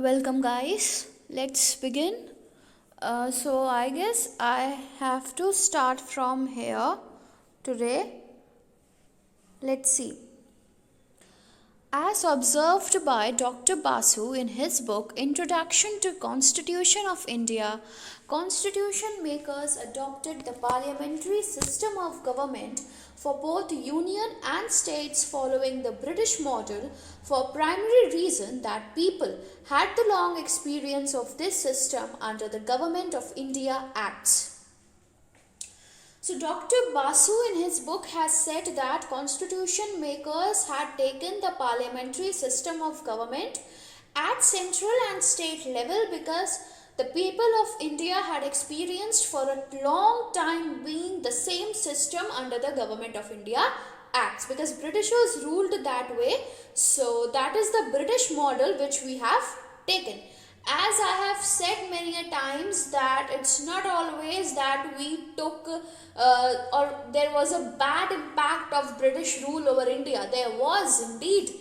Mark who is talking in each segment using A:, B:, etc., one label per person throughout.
A: Welcome, guys. Let's begin. So, I guess I have to start from here today. Let's see. As observed by Dr. Basu in his book Introduction to Constitution of India, constitution makers adopted the parliamentary system of government for both union and states following the British model for primary reason that people had the long experience of this system under the Government of India Acts. So Dr. Basu in his book has said that constitution makers had taken the parliamentary system of government at central and state level because the people of India had experienced for a long time being the same system under the Government of India Acts, because Britishers ruled that way. So that is the British model which we have taken. As I have said many a times that it's not always that we took or there was a bad impact of British rule over India. There was indeed,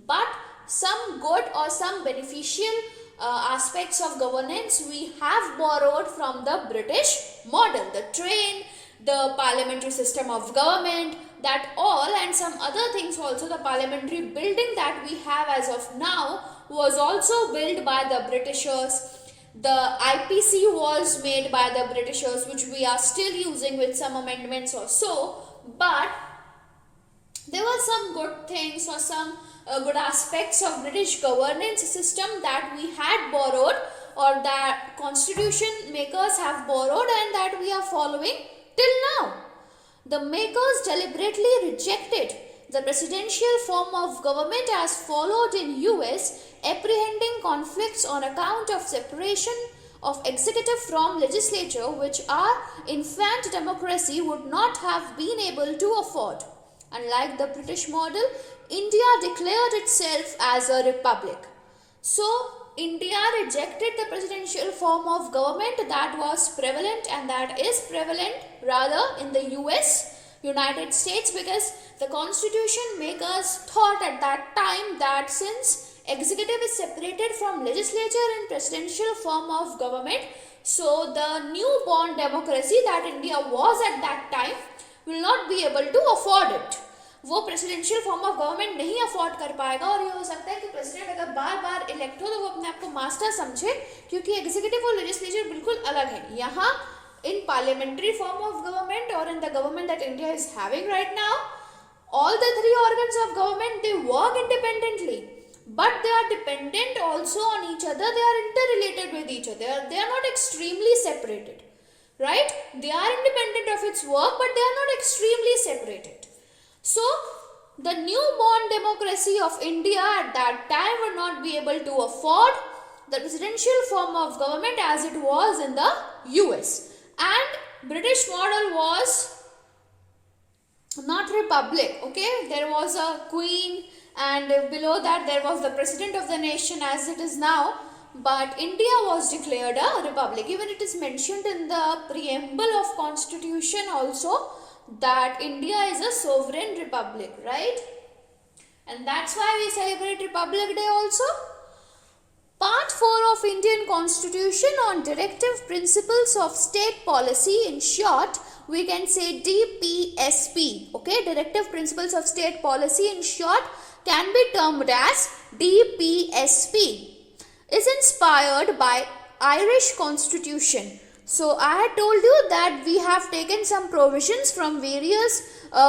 A: but some good or some beneficial aspects of governance we have borrowed from the British model. The train, the parliamentary system of government, that all, and some other things also. The parliamentary building that we have as of now was also built by the Britishers. The IPC was made by the Britishers, which we are still using with some amendments or so. But there were some good things or some good aspects of British governance system that we had borrowed, or that constitution makers have borrowed, and that we are following till now. The makers deliberately rejected the presidential form of government as followed in US, apprehending conflicts on account of separation of executive from legislature, which our infant democracy would not have been able to afford. Unlike the British model, India declared itself as a republic. So, India rejected the presidential form of government that was prevalent, and that is prevalent rather in the United States, because the constitution makers thought at that time that since executive is separated from legislature in presidential form of government, so the newborn democracy that India was at that time will not be able to afford it. वो presidential form of government नहीं afford कर पाएगा, और ये हो सकता है कि प्रेसिडेंट अगर बार बार इलेक्ट हो तो वो अपने आप को मास्टर समझे, क्योंकि एग्जीक्यूटिव और लेजिस्लेचर बिल्कुल अलग है. यहाँ in parliamentary form of government और in the government that India is having right now, all the three organs of government, they work independently, but they are dependent also on each other. They are interrelated with each other. They are not extremely separated, right? They are independent of its work, but they are not extremely separated. So, the newborn democracy of India at that time would not be able to afford the presidential form of government as it was in the US. And British model was not republic, okay? There was a queen, and below that there was the president of the nation as it is now. But India was declared a republic. Even it is mentioned in the preamble of constitution also that India is a sovereign republic, right? And that's why we celebrate Republic Day also. Part 4 of Indian Constitution on Directive Principles of State Policy, in short, we can say DPSP, okay? Directive Principles of State Policy, in short, can be termed as DPSP, is inspired by Irish Constitution. So, I had told you that we have taken some provisions from various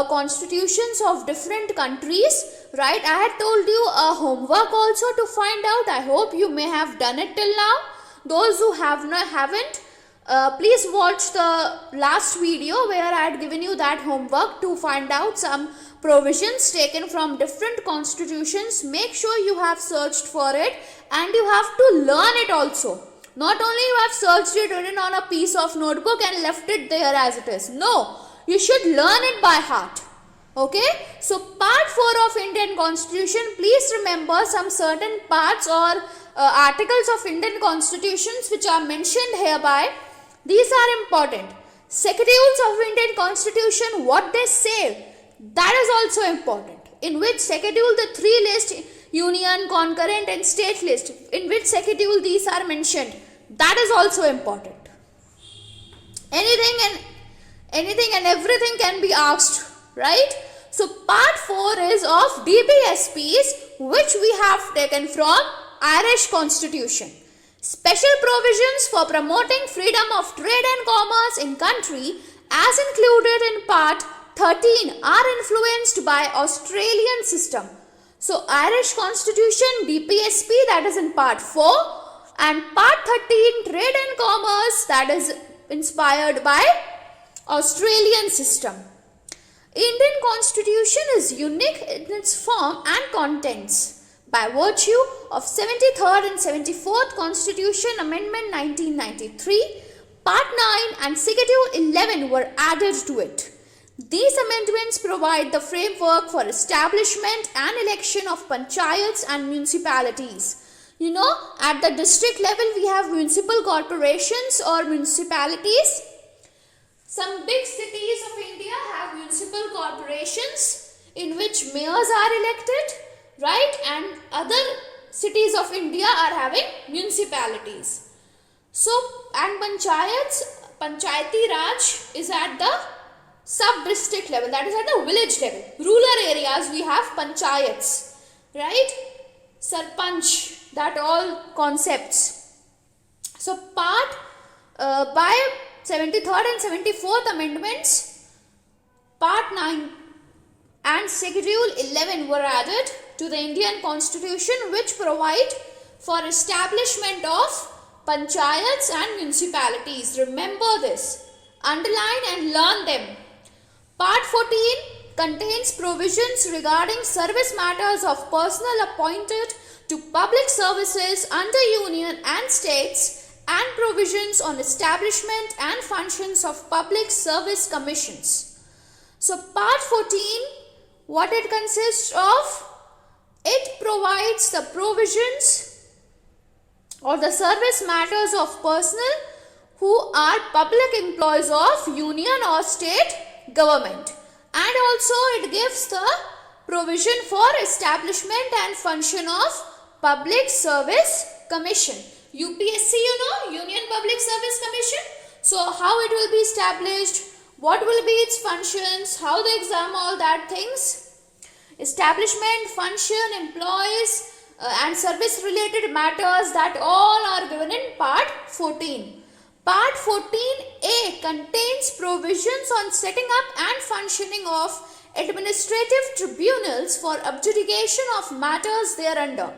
A: constitutions of different countries, right? I had told you a homework also to find out. I hope you may have done it till now. Those who haven't, please watch the last video where I had given you that homework to find out some provisions taken from different constitutions. Make sure you have searched for it, and you have to learn it also. Not only you have searched it, written on a piece of notebook and left it there as it is. No, you should learn it by heart. Okay? So, part 4 of Indian Constitution, please remember some certain parts or articles of Indian Constitutions which are mentioned hereby. These are important. Schedules of Indian Constitution, what they say, that is also important. In which schedule the 3 list union, concurrent and state list, in which schedule these are mentioned. That is also important. Anything and everything can be asked, right? So part 4 is of DPSPs, which we have taken from Irish Constitution. Special provisions for promoting freedom of trade and commerce in country, as included in part 13, are influenced by Australian system. So Irish Constitution, DPSP, that is in part 4, and part 13, trade and commerce, that is inspired by Australian system. Indian Constitution is unique in its form and contents by virtue of 73rd and 74th Constitution Amendment 1993. Part 9 and Schedule 11 were added to it. These amendments provide the framework for establishment and election of panchayats and municipalities. You know, at the district level we have municipal corporations or municipalities. Some big cities of India have municipal corporations in which mayors are elected, right? And other cities of India are having municipalities. So, and Panchayati Raj is at the sub-district level, that is at the village level. Rural areas we have panchayats, right? Sarpanch, that all concepts. So, by 73rd and 74th amendments, part 9 and schedule 11 were added to the Indian Constitution, which provide for establishment of panchayats and municipalities. Remember this, underline and learn them. Part 14 contains provisions regarding service matters of personnel appointed to public services under union and states, and provisions on establishment and functions of public service commissions. So part 14, what it consists of? It provides the provisions or the service matters of personnel who are public employees of union or state government, and also it gives the provision for establishment and function of public service commission. UPSC, you know, Union Public Service Commission. So how it will be established, what will be its functions, how they exam, all that things. Establishment, function, employees and service related matters, that all are given in part 14. Part 14A contains provisions on setting up and functioning of administrative tribunals for adjudication of matters thereunder.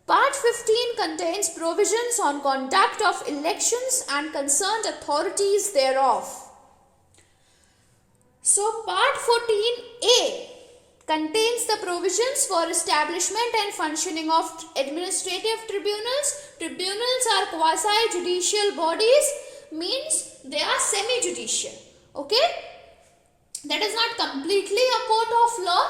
A: Part 15 contains provisions on conduct of elections and concerned authorities thereof. So part 14A contains the provisions for establishment and functioning of administrative tribunals. Tribunals are quasi-judicial bodies, means they are semi-judicial. Okay? That is not completely a court of law,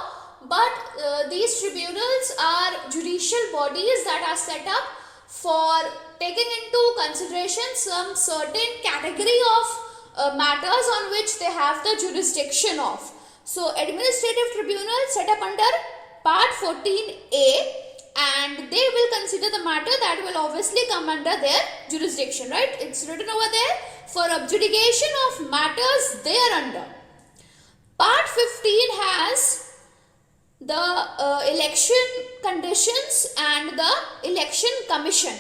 A: but these tribunals are judicial bodies that are set up for taking into consideration some certain category of matters on which they have the jurisdiction of. So, administrative tribunals set up under part 14A, and they will consider the matter that will obviously come under their jurisdiction, right? It's written over there, for adjudication of matters thereunder. Part 15 has the election conditions and the election commission,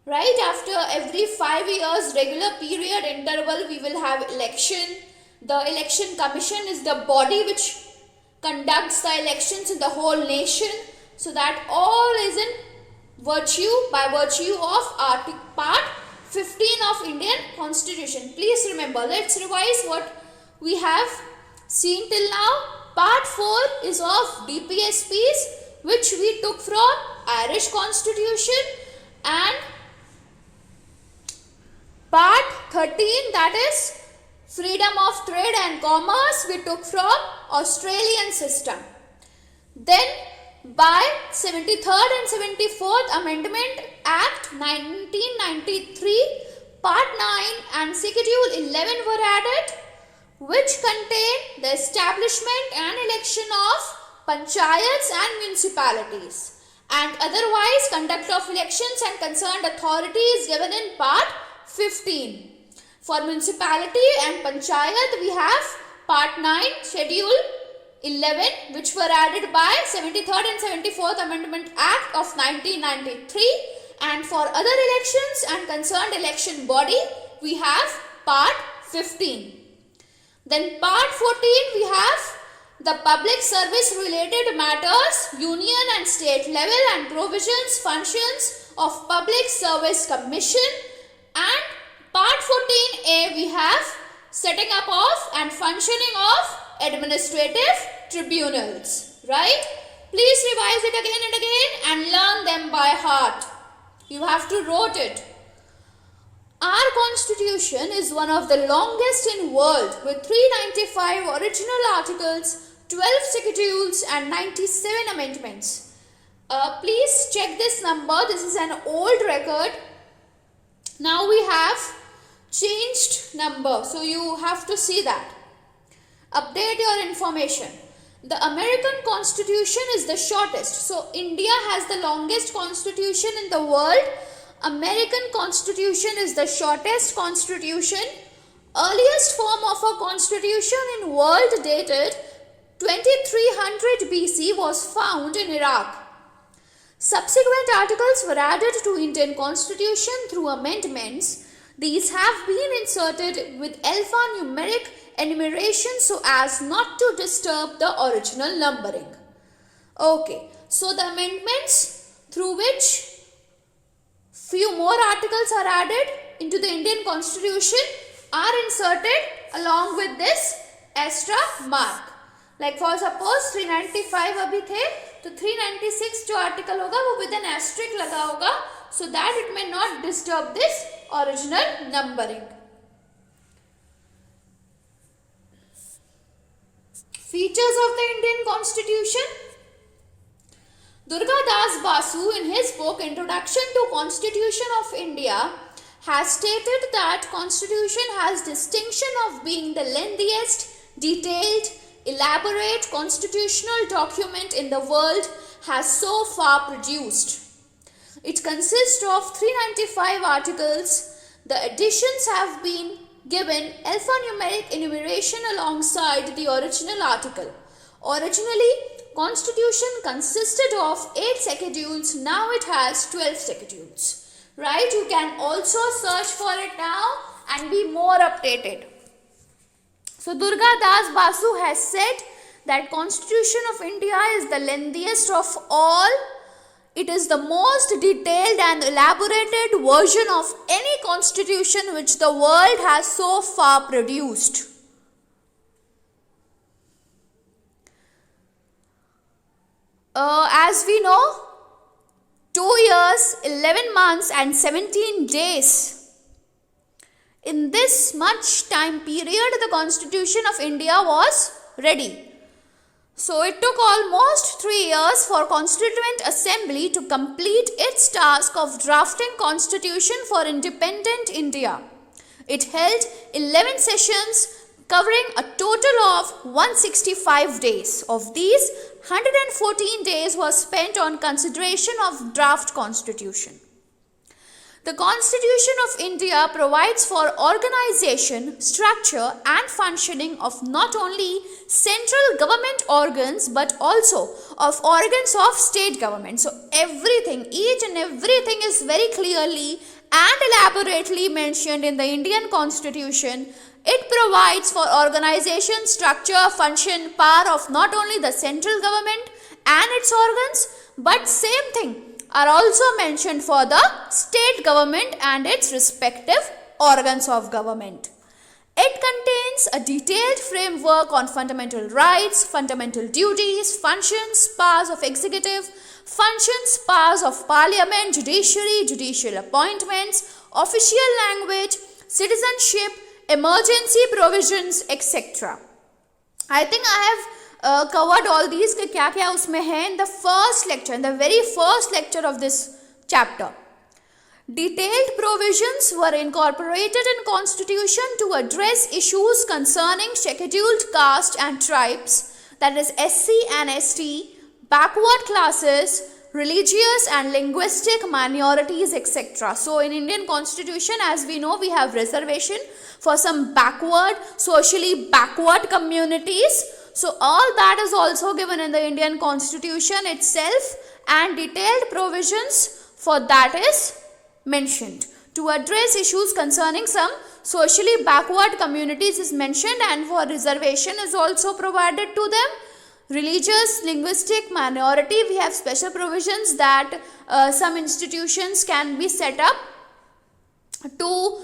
A: right? After every 5 years regular period interval we will have election. The election commission is the body which conducts the elections in the whole nation. So that all is in by virtue of part 15 of Indian Constitution. Please remember, let's revise what we have seen till now. Part 4 is of DPSPs, which we took from Irish Constitution, and part 13, that is freedom of trade and commerce, we took from Australian system. Then by 73rd and 74th Amendment Act 1993, part 9 and schedule 11 were added, which contain the establishment and election of panchayats and municipalities. and otherwise conduct of elections and concerned authority is given in part 15. For municipality and panchayat we have part 9, schedule 11, which were added by 73rd and 74th Amendment Act of 1993, and for other elections and concerned election body we have part 15. Then part 14 we have the public service related matters, union and state level, and provisions, functions of public service commission, and part 14a we have setting up of and functioning of administrative tribunals, right? Please revise it again and again and learn them by heart. You have to rote it. Our constitution is one of the longest in world with 395 original articles, 12 schedules and 97 amendments. Please check this number. This is an old record. Now we have changed number. So you have to see that. Update your information. The American Constitution is the shortest. So India has the longest constitution in the world. American Constitution is the shortest constitution. Earliest form of a constitution in world dated 2300 BC was found in Iraq. Subsequent articles were added to Indian Constitution through amendments. These have been inserted with alphanumeric enumeration so as not to disturb the original numbering. Okay, so the amendments through which few more articles are added into the Indian Constitution are inserted along with this extra mark. Like for suppose 395 अभी थे तो 396 जो article होगा वो with an asterisk लगा होगा so that it may not disturb this original numbering. Features of the Indian Constitution. Durga Das Basu in his book Introduction to Constitution of India has stated that Constitution has distinction of being the lengthiest, detailed, elaborate constitutional document in the world has so far produced. It consists of 395 articles. The additions have been given alphanumeric enumeration alongside the original article. Originally, Constitution consisted of 8 schedules. Now it has 12 schedules. Right? You can also search for it now and be more updated. So Durga Das Basu has said that Constitution of India is the lengthiest of all. It is the most detailed and elaborated version of any constitution which the world has so far produced. As we know, 2 years, 11 months and 17 days. In this much time period, the Constitution of India was ready. So it took almost 3 years for Constituent Assembly to complete its task of drafting Constitution for independent India. It held 11 sessions covering a total of 165 days. Of these, 114 days was spent on consideration of draft Constitution. The Constitution of India provides for organization, structure and functioning of not only central government organs but also of organs of state government. So everything, each and everything is very clearly and elaborately mentioned in the Indian Constitution. It provides for organization, structure, function, power of not only the central government and its organs but same thing are also mentioned for the state government and its respective organs of government. It contains a detailed framework on fundamental rights, fundamental duties, functions, powers of executive, functions, powers of parliament, judiciary, judicial appointments, official language, citizenship, emergency provisions, etc. I think I have covered all these कि क्या क्या उसमें है in the first lecture, in the very first lecture of this chapter. Detailed provisions were incorporated in Constitution to address issues concerning scheduled caste and tribes, that is SC and ST, backward classes, religious and linguistic minorities, etc. So in Indian constitution, as we know, we have reservation for some backward, socially backward communities. So all that is also given in the Indian constitution itself, and detailed provisions for that is mentioned. To address issues concerning some socially backward communities is mentioned, and for reservation is also provided to them. Religious, linguistic minority, we have special provisions that some institutions can be set up to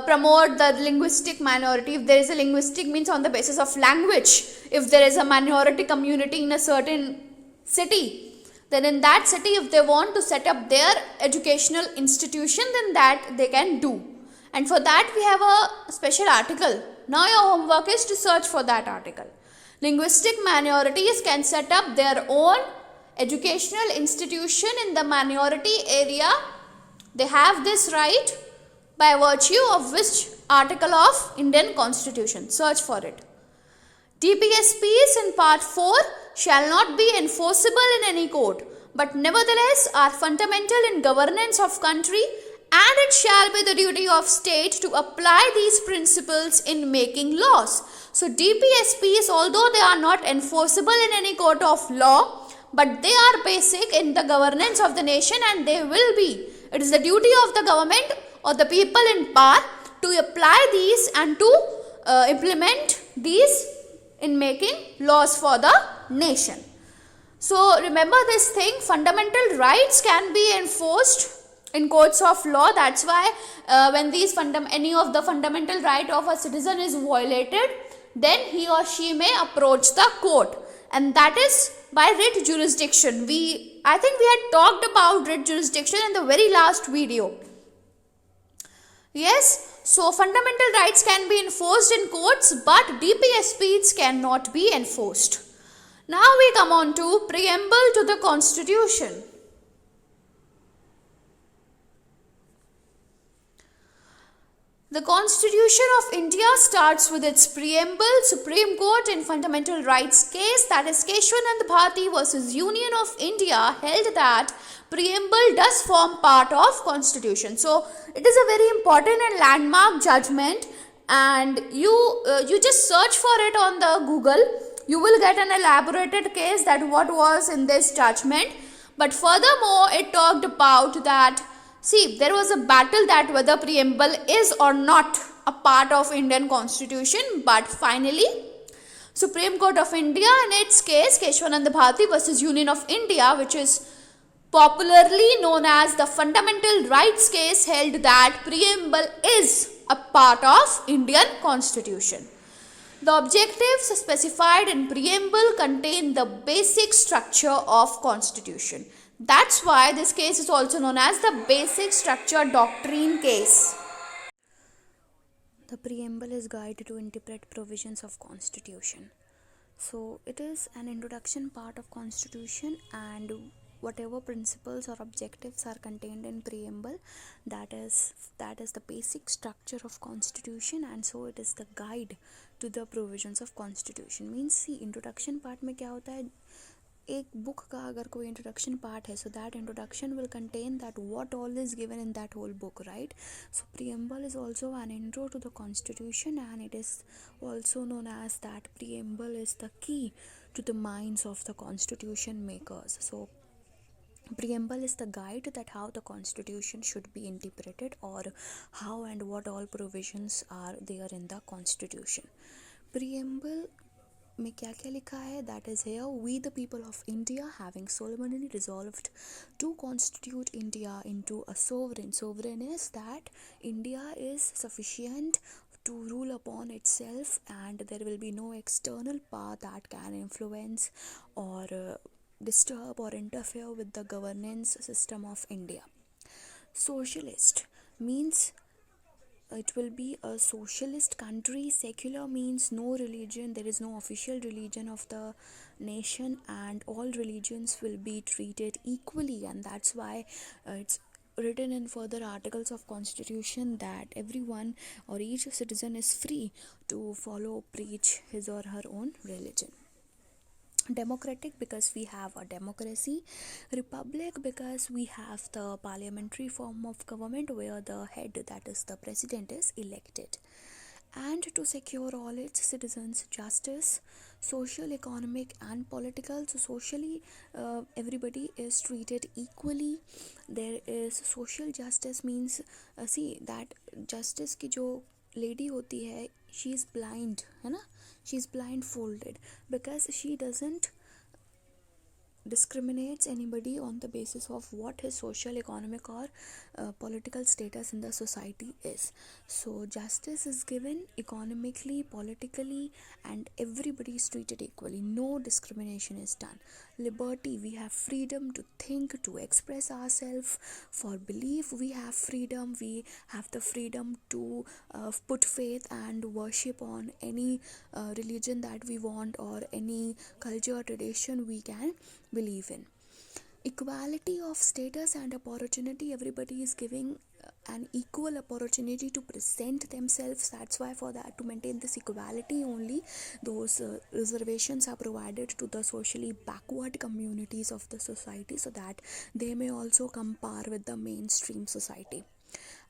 A: promote the linguistic minority. If there is a linguistic, means on the basis of language, if there is a minority community in a certain city, then in that city, if they want to set up their educational institution, then that they can do. And for that we have a special article. Now your homework is to search for that article. Linguistic minorities can set up their own educational institution in the minority area. They have this right by virtue of which article of Indian Constitution. Search for it. DPSPs in part 4 shall not be enforceable in any court, but nevertheless are fundamental in governance of country, and it shall be the duty of state to apply these principles in making laws. So DPSPs, although they are not enforceable in any court of law, but they are basic in the governance of the nation, and they will be. It is the duty of the government or the people in power to apply these and to implement these in making laws for the nation. So remember this thing, fundamental rights can be enforced in courts of law. That's why when these any of the fundamental right of a citizen is violated, then he or she may approach the court, and that is by writ jurisdiction. I think we had talked about writ jurisdiction in the very last video. Yes, so fundamental rights can be enforced in courts, but DPSPs cannot be enforced. Now we come on to preamble to the Constitution. The Constitution of India starts with its preamble. Supreme Court in Fundamental Rights case, that is Keshwanand Bharti versus Union of India, held that preamble does form part of Constitution. So it is a very important and landmark judgment, and you just search for it on the Google. You will get an elaborated case that what was in this judgment. But furthermore, it talked about that, see, there was a battle that whether preamble is or not a part of Indian Constitution, but finally Supreme Court of India in its case Keshwanand Bharti versus Union of India, which is popularly known as the Fundamental Rights case, held that preamble is a part of Indian Constitution. The objectives specified in preamble contain the basic structure of Constitution. That's why this case is also known as the basic structure doctrine case. The preamble is guide to interpret provisions of Constitution. So it is an introduction part of Constitution, and whatever principles or objectives are contained in preamble, that is the basic structure of Constitution, and so it is the guide to the provisions of Constitution. Means see, introduction part में क्या होता है, एक book का अगर कोई introduction part है, so that introduction will contain that what all is given in that whole book, right? So preamble is also an intro to the Constitution, and it is also known as that preamble is the key to the minds of the Constitution makers. So preamble is the guide that how the Constitution should be interpreted, or how and what all provisions are there in the Constitution. Preamble में क्या क्या लिखा है, that is here, we the people of India having solemnly resolved to constitute India into a sovereign. Sovereign is that India is sufficient to rule upon itself, and there will be no external power that can influence or disturb or interfere with the governance system of India. Socialist means it will be a socialist country. Secular means no religion, there is no official religion of the nation, and all religions will be treated equally, and that's why it's written in further articles of Constitution that everyone or each citizen is free to follow, preach his or her own religion. Democratic because we have a democracy, republic because we have the parliamentary form of government where the head, that is the president, is elected, and to secure all its citizens justice, social, economic and political. So socially, everybody is treated equally. There is social justice means, see that justice की जो lady होती है, she is blind, है ना, she is blind folded because she doesn't discriminates anybody on the basis of what his social, economic or political status in the society is. So justice is given economically, politically, and everybody is treated equally. No discrimination is done. Liberty, we have freedom to think, to express ourselves. For belief, we have freedom. We have the freedom to put faith and worship on any religion that we want, or any culture, tradition we can believe in. Equality of status and opportunity, everybody is giving an equal opportunity to present themselves. That's why, for that, to maintain this equality only, those reservations are provided to the socially backward communities of the society, so that they may also come par with the mainstream society.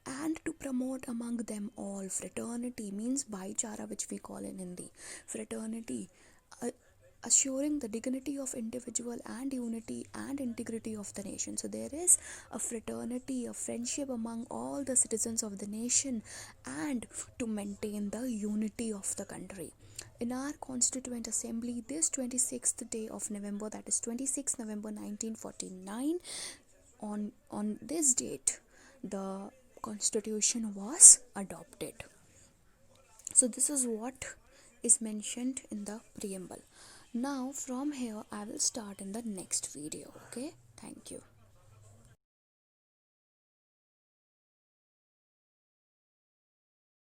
A: And to promote among them all fraternity, means bhaichara, which we call in Hindi. Fraternity, assuring the dignity of individual and unity and integrity of the nation. So there is a fraternity, a friendship among all the citizens of the nation, and to maintain the unity of the country. In our Constituent Assembly, this 26th day of November, that is 26th November 1949, on this date, the Constitution was adopted. So this is what is mentioned in the preamble. Now from here I will start in the next video. Okay, thank you.